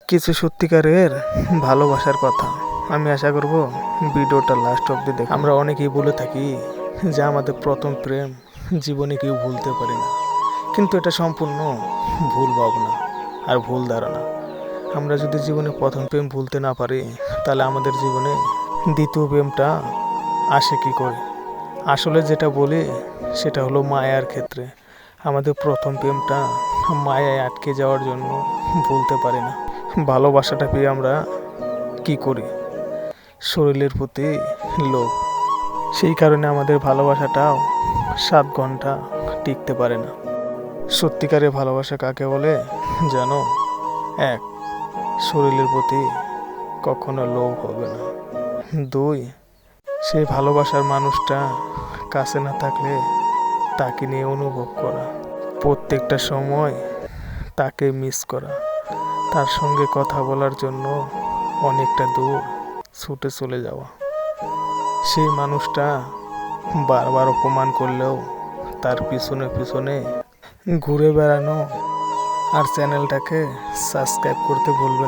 কিছু সত্যিকারের ভালোবাসার কথা। আমি আশা করব ভিডিওটা লাস্ট অবধি দেখো। আমরা অনেকেই বলে থাকি যে আমাদের প্রথম প্রেম জীবনে কেউ ভুলতে পারে না, কিন্তু এটা সম্পূর্ণ ভুল ভাবনা আর ভুল ধারণা। আমরা যদি জীবনে প্রথম প্রেম ভুলতে না পারি, তাহলে আমাদের জীবনে দ্বিতীয় প্রেমটা আসে কী করে? আসলে যেটা বলি সেটা হলো মায়ার ক্ষেত্রে আমাদের প্রথম প্রেমটা মায়ায় আটকে যাওয়ার জন্য ভুলতে পারি না। ভালোবাসাটা পেয়ে আমরা কি করি? শরীরের প্রতি লোভ। সেই কারণে আমাদের ভালোবাসাটাও 7 ঘন্টা টিকতে পারে না। সত্যিকারের ভালোবাসা কাকে বলে জানো? 1, শরীরের প্রতি কখনো লোভ হবে না। 2, সেই ভালোবাসার মানুষটা কাছে না থাকলে তাকে নিয়ে অনুভব করা, প্রত্যেকটা সময় তাকে মিস করা, তার সঙ্গে কথা বলার জন্য অনেকটা দূর ছুটে চলে যাওয়া। সেই মানুষটা বারবার অপমান করলেও তার পিছনে পিছনে ঘুরে বেড়ানো। আর চ্যানেলটাকে সাবস্ক্রাইব করতে ভুলবেন না।